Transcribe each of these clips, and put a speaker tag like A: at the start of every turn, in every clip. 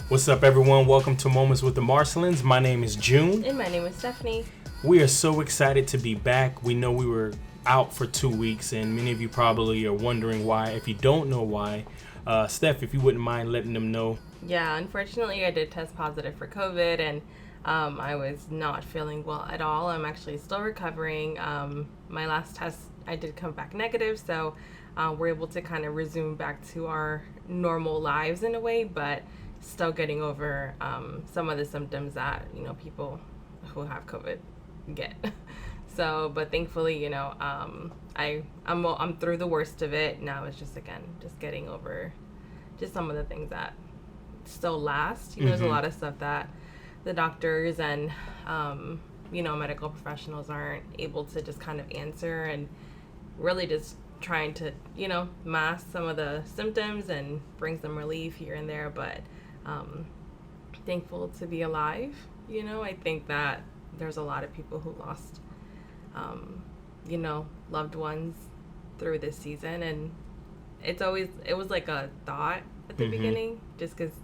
A: What's up, everyone? Welcome to Moments with the Marcelins. My name is Jun.
B: And my name is Stephanie.
A: We are so excited to be back. We know we were out for 2 weeks, and many of you probably are wondering why. If you don't know why, Steph, if you wouldn't mind letting them know.
B: Yeah, unfortunately, I did test positive for COVID, and I was not feeling well at all. I'm actually still recovering. My last test, I did come back negative, so we're able to kind of resume back to our normal lives in a way, but still getting over some of the symptoms that, people who have COVID get. So, but thankfully, I'm through the worst of it. Now it's just getting over just some of the things that still last. There's a lot of stuff that the doctors and, medical professionals aren't able to just kind of answer, and really just trying to, mask some of the symptoms and bring some relief here and there. But thankful to be alive. I think that there's a lot of people who lost, loved ones through this season, and it was like a thought at the beginning, just because,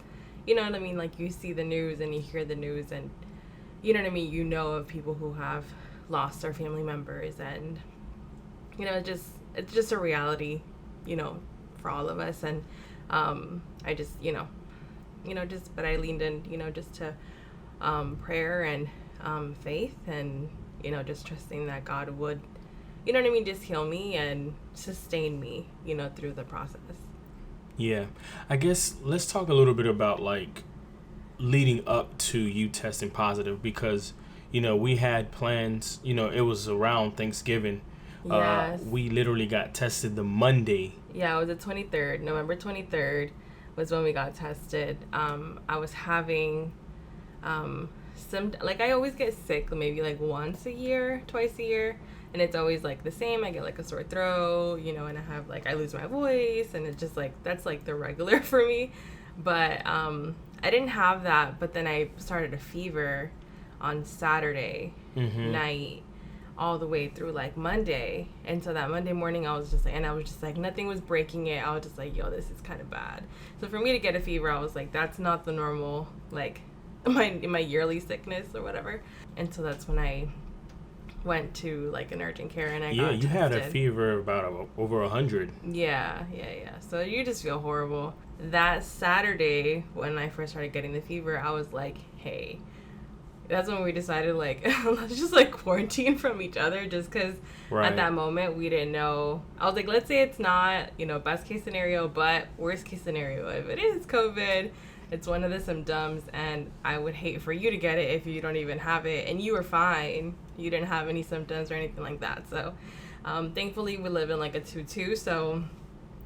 B: you know what I mean? Like, you see the news and you hear the news, and you know what I mean? You know of people who have lost their family members, and, it's just a reality, for all of us. And I just, but I leaned in, just to prayer and faith, and, just trusting that God would, just heal me and sustain me, through the process.
A: Yeah. I guess let's talk a little bit about, leading up to you testing positive, because, we had plans, it was around Thanksgiving.
B: Yes.
A: We literally got tested the Monday.
B: Yeah, it was the 23rd. November 23rd was when we got tested. I was having I always get sick maybe once a year, twice a year, and it's always the same. I get a sore throat, and I have I lose my voice, and it's just that's the regular for me. But I didn't have that, but then I started a fever on Saturday night all the way through Monday. And so that Monday morning I was just nothing was breaking it. I was just yo, this is kind of bad. So for me to get a fever, I was that's not the normal my yearly sickness or whatever. And so that's when I went to an urgent care, and I got tested.
A: Had a fever about over 100.
B: Yeah. So you just feel horrible. That Saturday when I first started getting the fever, I was hey, that's when we decided let's just quarantine from each other, just because at that moment we didn't know. I was let's say it's not best case scenario, but worst case scenario, if it is COVID, it's one of the symptoms, and I would hate for you to get it if you don't even have it, and you were fine, you didn't have any symptoms or anything like that. So thankfully we live in a 2-2, so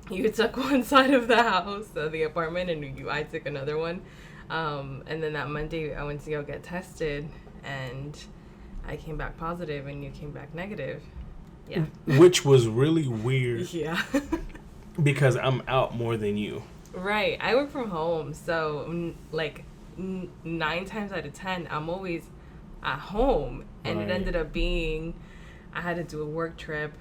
B: you took one side of the house, so the apartment, and I took another one. And then that Monday I went to go get tested, and I came back positive, and you came back negative. Yeah.
A: Which was really weird.
B: Yeah.
A: Because I'm out more than you.
B: Right. I work from home, so 9 times out of 10 I'm always at home, and it ended up being I had to do a work trip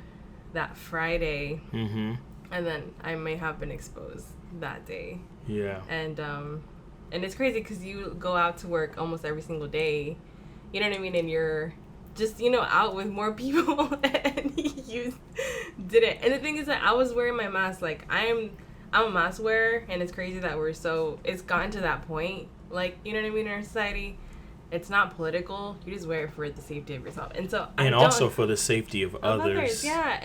B: that Friday, and then I may have been exposed that day.
A: Yeah.
B: And it's crazy because you go out to work almost every single day, you know what I mean? And you're just, out with more people, and you didn't. And the thing is that I was wearing my mask. I'm a mask wearer, and it's crazy that it's gotten to that point, you know what I mean, in our society. It's not political. You just wear it for the safety of yourself. And so
A: also for the safety of others.
B: Yeah.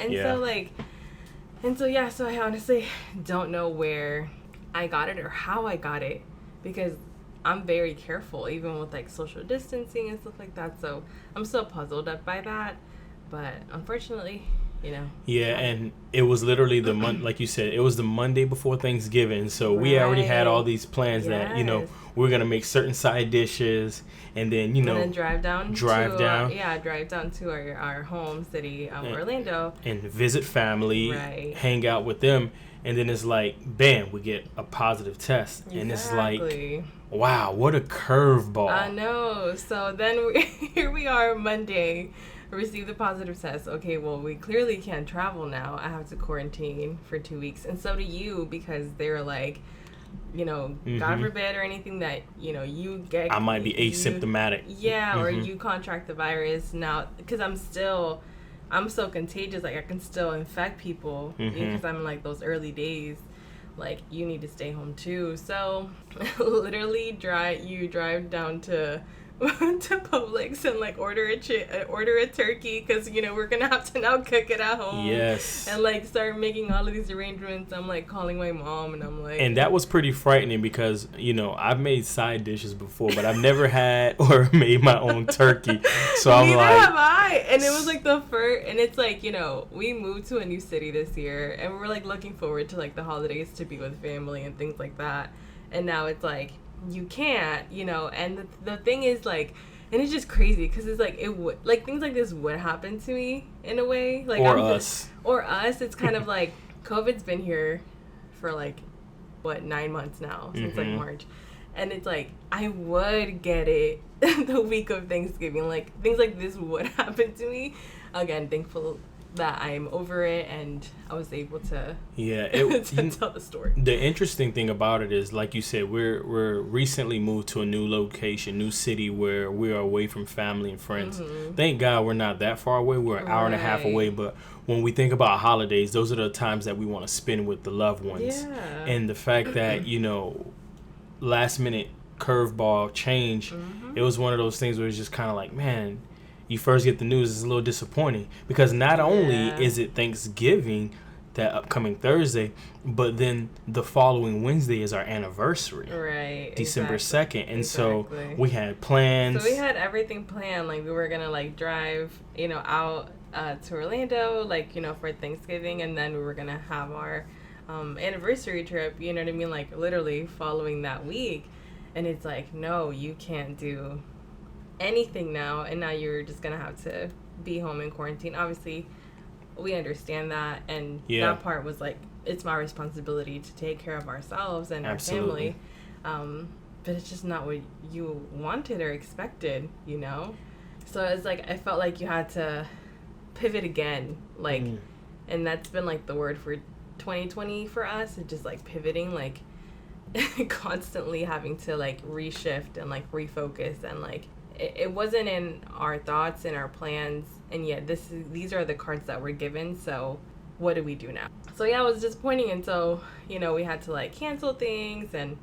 B: So I honestly don't know where I got it or how I got it, because I'm very careful, even with social distancing and stuff like that. So I'm still puzzled up by that, but unfortunately,
A: Yeah, and it was literally like you said, it was the Monday before Thanksgiving. So we already had all these plans that, we're going to make certain side dishes, and then,
B: and then drive down to our home city, Orlando.
A: And visit family, hang out with them. And then it's bam, we get a positive test.
B: Exactly.
A: And it's wow, what a curveball.
B: I know. So then here we are Monday, received the positive test. Okay, well, we clearly can't travel now. I have to quarantine for 2 weeks. And so do you, because they're God forbid or anything that, you get.
A: I might be asymptomatic.
B: Yeah, or you contract the virus now, because I'm so contagious. Like, I can still infect people because I'm in, like, those early days. Like, you need to stay home too. So, literally, drive down to Publix and, like, order a turkey, because we're gonna have to now cook it at home.
A: Yes.
B: And, like, start making all of these arrangements. I'm, like, calling my mom, and I'm like,
A: and that was pretty frightening, because I've made side dishes before, but I've never had or made my own turkey. So I'm
B: neither
A: like,
B: have I. And it was like the first, and it's like, we moved to a new city this year, and we're, like, looking forward to, like, the holidays to be with family and things like that. And now it's like, you can't, and the thing is, like, and it's just crazy, because it's like, it would, like, things like this would happen to me in a way, like,
A: or us.
B: It's kind of like, COVID's been here for, like, 9 months now, since like March, and it's like, I would get it the week of Thanksgiving. Like, things like this would happen to me. Again, thankful that I'm over it, and I was able to to tell the story.
A: The interesting thing about it is, like you said, we're recently moved to a new location, new city, where we are away from family and friends. Thank God we're not that far away. We're an hour and a half away, but when we think about holidays, those are the times that we want to spend with the loved ones.
B: Yeah.
A: And the fact that last minute curveball change, it was one of those things where it's just kind of like, man, you first get the news, it's a little disappointing, because not only is it Thanksgiving, that upcoming Thursday, but then the following Wednesday is our anniversary.
B: Right.
A: December 2nd. And so we had plans.
B: So we had everything planned. Like, we were going to, like, drive, out to Orlando, like, for Thanksgiving, and then we were going to have our anniversary trip, you know what I mean? Like, literally following that week. And it's like, no, you can't do anything now, and now you're just gonna have to be home in quarantine. Obviously, we understand that, and that part was like, it's my responsibility to take care of ourselves and our family, but it's just not what you wanted or expected, so it's like, I felt like you had to pivot again, like, and that's been like the word for 2020 for us. It's just like pivoting, like constantly having to like reshift and like refocus, and like it wasn't in our thoughts and our plans, and yet these are the cards that were given. So what do we do now? So it was disappointing, and so we had to like cancel things and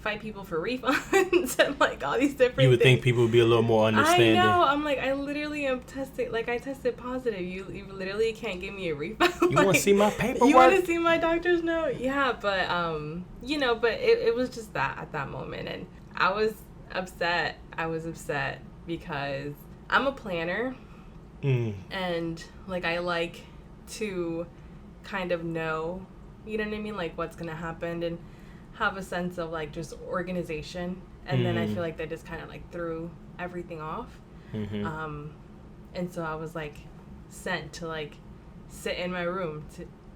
B: fight people for refunds and like all these different
A: You would
B: things.
A: think people would be a little more understanding.
B: I know. I'm like, I literally am tested. Like, I tested positive. You literally can't give me a refund.
A: You want to see my paperwork?
B: You want to see my doctor's note? Yeah, but but it was just that at that moment, and I was upset. Because I'm a planner, and like, I like to kind of know, you know what I mean, like what's gonna happen, and have a sense of like just organization, and then I feel like that just kind of like threw everything off. And so I was like sent to like sit in my room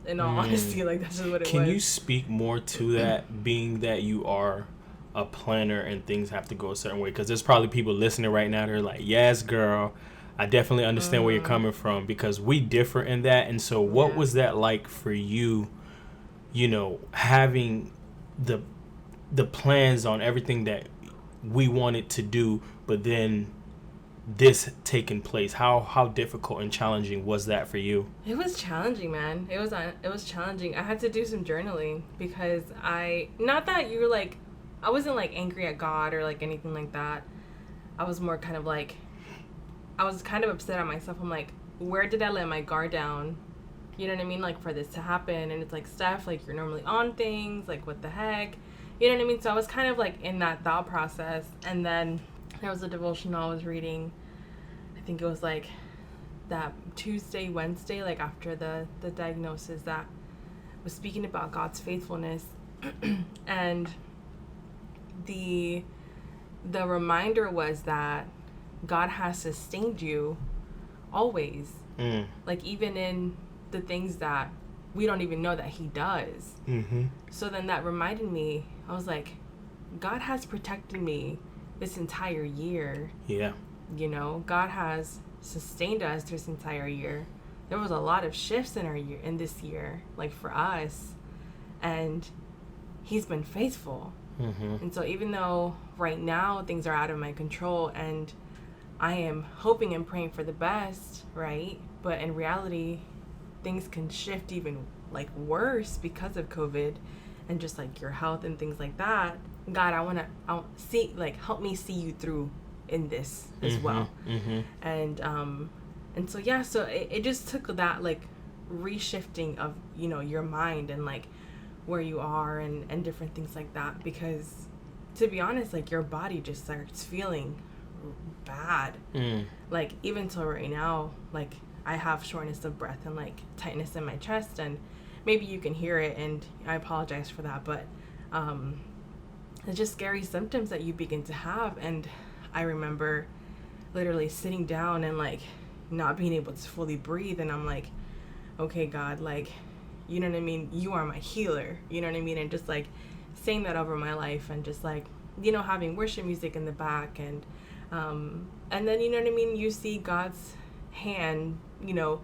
B: in all honesty, like that's just what it was.
A: Can you speak more to that, being that you are a planner and things have to go a certain way? Because there's probably people listening right now, they're like, yes girl, I definitely understand where you're coming from, because we differ in that. And so what was that like for you, having the plans on everything that we wanted to do, but then this taking place? How difficult and challenging was that for you?
B: It was challenging, man. It was challenging. I had to do some journaling, because not that you're like, I wasn't like angry at God or like anything like that. I was more kind of like, I was kind of upset at myself. I'm like, where did I let my guard down? You know what I mean? Like, for this to happen. And it's like, Steph, like, you're normally on things. Like, what the heck? You know what I mean? So I was kind of like in that thought process. And then there was a devotional I was reading. I think it was like that Tuesday, Wednesday, like after the diagnosis, that was speaking about God's faithfulness. And the reminder was that God has sustained you always. Like, even in the things that we don't even know that he does. So then that reminded me, I was like, God has protected me this entire year. God has sustained us this entire year. There was a lot of shifts in this year, like for us, and he's been faithful.
A: Mm-hmm.
B: And so even though right now things are out of my control and I am hoping and praying for the best, right? But in reality, things can shift even like worse because of COVID and just like your health and things like that. God, I want to see, like, help me see you through in this as well.
A: Mm-hmm.
B: And so, yeah, so it just took that like reshifting of, you know, your mind and like where you are and different things like that, because to be honest, like your body just starts feeling bad. Like even till right now, like I have shortness of breath and like tightness in my chest, and maybe you can hear it, and I apologize for that, but it's just scary symptoms that you begin to have. And I remember literally sitting down and like not being able to fully breathe, and I'm like, okay, God, like, you know what I mean, you are my healer, you know what I mean, and just like saying that over my life, and just like, you know, having worship music in the back, and then, you know what I mean, you see God's hand, you know,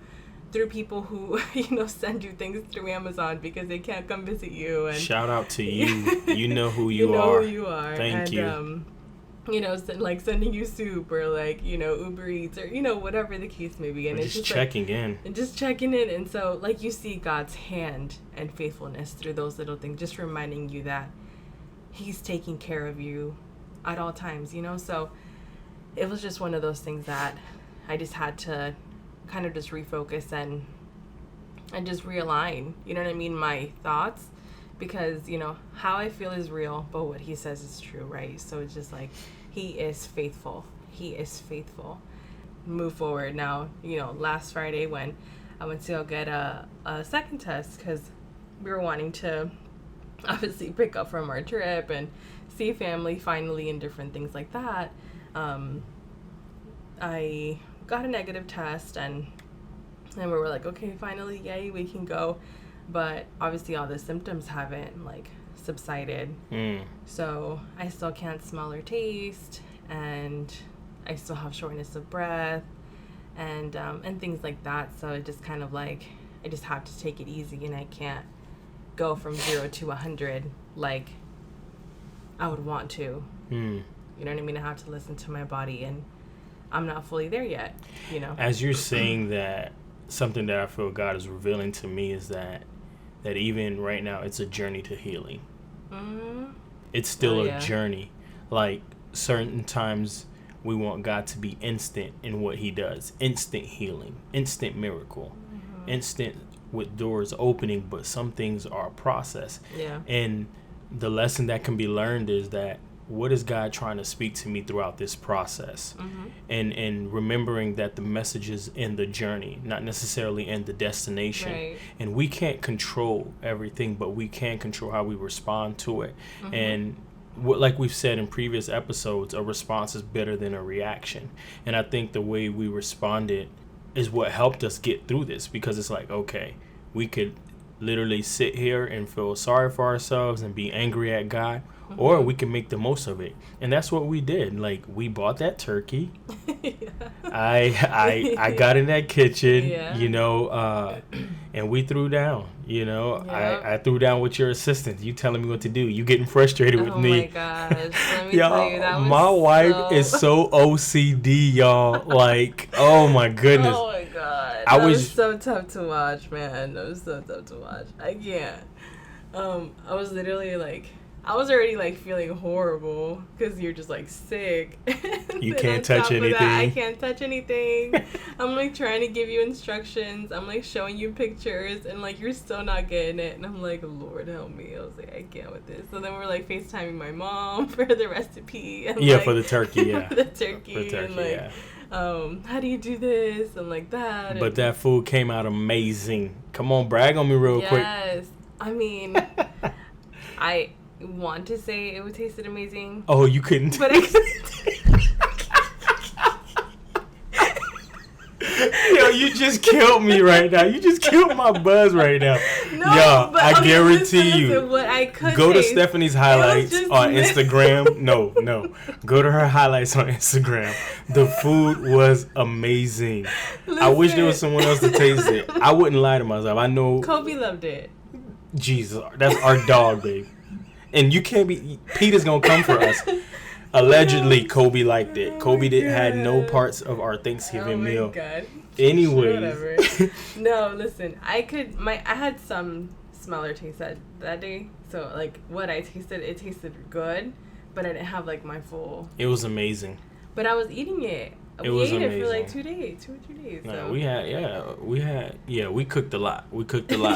B: through people who, you know, send you things through Amazon because they can't come visit you. And
A: shout out to you. You know who
B: you
A: you
B: know
A: are.
B: who you are.
A: Thank
B: you. You know, like sending you soup, or like, you know, Uber Eats, or, you know, whatever the case may be. And
A: We're
B: it's
A: just
B: just
A: checking
B: like,
A: in.
B: and just checking in. And so like you see God's hand and faithfulness through those little things, just reminding you that he's taking care of you at all times, you know? So it was just one of those things that I just had to kind of just refocus and just realign, you know what I mean, my thoughts, because, you know, how I feel is real, but what he says is true, right? So it's just like, he is faithful. He is faithful. Move forward now. You know, last Friday when I went to go get a second test, because we were wanting to obviously pick up from our trip and see family finally and different things like that. I got a negative test, and we were like, okay, finally, yay, we can go. But obviously all the symptoms haven't like subsided. So I still can't smell or taste, and I still have shortness of breath and things like that. So it just kind of like, I just have to take it easy, and I can't go from 0 to 100 like I would want to. You know what I mean? I have to listen to my body, and I'm not fully there yet, you know.
A: As you're saying that, something that I feel God is revealing to me is that even right now, it's a journey to healing. It's still a journey. Like, certain times we want God to be instant in what he does. Instant healing, instant miracle, instant with doors opening, but some things are a process.
B: Yeah.
A: And the lesson that can be learned is that, what is God trying to speak to me throughout this process? And remembering that the message is in the journey, not necessarily in the destination.
B: Right.
A: And we can't control everything, but we can control how we respond to it. And like we've said in previous episodes, a response is better than a reaction. And I think the way we responded is what helped us get through this, because it's like, okay, we could literally sit here and feel sorry for ourselves and be angry at God, or we can make the most of it. And that's what we did. Like, we bought that turkey. I got in that kitchen, you know, and we threw down, you know. I threw down with your assistant. You telling me what to do. You getting frustrated with me.
B: Oh my gosh. Let me tell you, that was
A: my wife is so OCD, y'all. Like, oh my goodness.
B: Oh my god. That was so tough to watch, man. That was so tough to watch. I can't. I was literally like, I was already like feeling horrible because you're just like sick.
A: You can't touch anything.
B: I can't touch anything. I'm like trying to give you instructions. I'm like showing you pictures, and like you're still not getting it. And I'm like, Lord help me. I was like, I can't with this. So then we're like FaceTiming my mom for the recipe. And,
A: yeah,
B: like,
A: for the turkey. Yeah,
B: the turkey.
A: For the turkey.
B: And like, how do you do this and like that?
A: But that food came out amazing. Come on, brag on me real quick.
B: Yes, I mean, I want to say it would tasted amazing.
A: Oh, you couldn't.
B: But I
A: Yo, you just killed me right now. You just killed my buzz right now.
B: No,
A: yo,
B: but
A: I guarantee
B: listen,
A: you.
B: what I could
A: go to
B: taste,
A: Stephanie's highlights on Instagram. No. Go to her highlights on Instagram. The food was amazing.
B: Listen.
A: I wish there was someone else to taste it. I wouldn't lie to myself. I know.
B: Kobe loved it.
A: Jesus, that's our dog, babe. And you can't be, Peter's gonna come for us. Allegedly, Kobe liked it. Kobe had no parts of our Thanksgiving meal.
B: God.
A: Anyways.
B: Sure, no, listen. I had some smell or taste that day. So, like, what I tasted, it tasted good. But I didn't have, like, my full...
A: It was amazing.
B: But I was eating it. We ate it for, like, 2 days. 2 or 3 days.
A: No,
B: so.
A: we cooked a lot.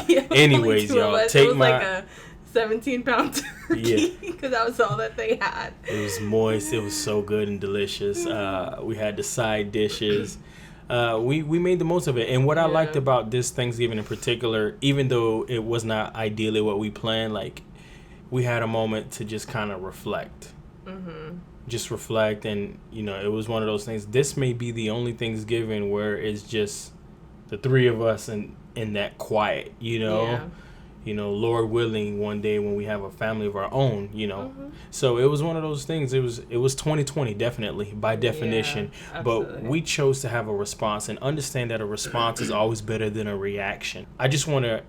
B: Yeah,
A: Anyways, y'all,
B: it was like a 17-pound turkey.
A: Yeah.
B: Because that was all that they had.
A: It was moist. It was so good and delicious. We had the side dishes. We made the most of it. And what I liked about this Thanksgiving in particular, even though it was not ideally what we planned, like, we had a moment to just kind of reflect. Mm-hmm. Just reflect. And, you know, it was one of those things. This may be the only Thanksgiving where it's just the three of us in that quiet, you know. Yeah. You know, Lord willing, one day when we have a family of our own, you know. Mm-hmm. So it was one of those things. It was 2020, definitely, by definition. Yeah, but we chose to have a response and understand that a response is always better than a reaction. I just want to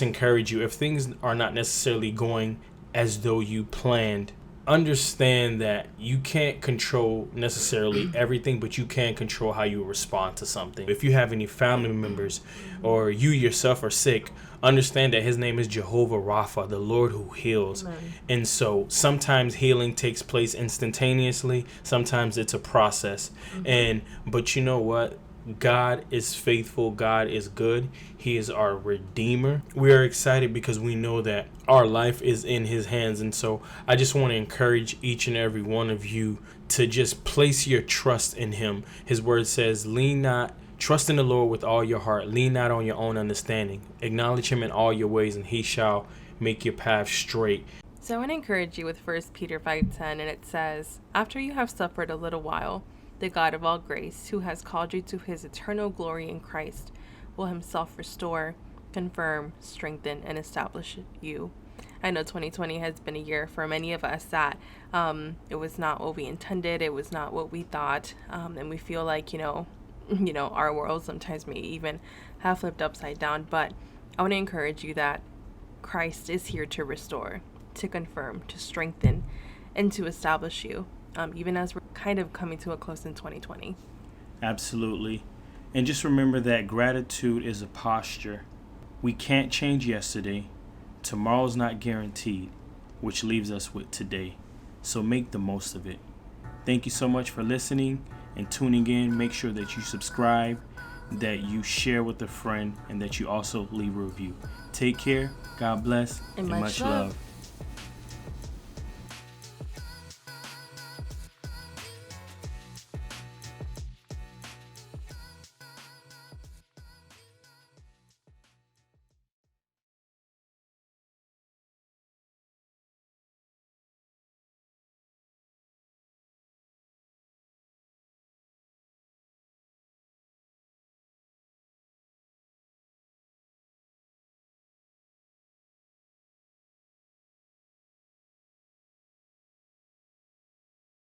A: encourage you, if things are not necessarily going as though you planned, understand that you can't control necessarily everything, but you can control how you respond to something. If you have any family members or you yourself are sick, understand that his name is Jehovah Rapha, the Lord who heals. Amen. And so sometimes healing takes place instantaneously. Sometimes it's a process. Mm-hmm. But you know what? God is faithful. God is good. He is our Redeemer. We are excited because we know that our life is in his hands. And so I just want to encourage each and every one of you to just place your trust in him. His word says, trust in the Lord with all your heart. Lean not on your own understanding. Acknowledge him in all your ways, and he shall make your path straight.
B: So I want to encourage you with 1 Peter 5:10, and it says, after you have suffered a little while, the God of all grace, who has called you to his eternal glory in Christ, will himself restore, confirm, strengthen, and establish you. I know 2020 has been a year for many of us that it was not what we intended. It was not what we thought. And we feel like, you know, our world sometimes may even have flipped upside down. But I want to encourage you that Christ is here to restore, to confirm, to strengthen, and to establish you. Even as we're kind of coming to a close in 2020.
A: Absolutely. And just remember that gratitude is a posture. We can't change yesterday. Tomorrow's not guaranteed, which leaves us with today. So make the most of it. Thank you so much for listening and tuning in. Make sure that you subscribe, that you share with a friend, and that you also leave a review. Take care. God bless. And much love.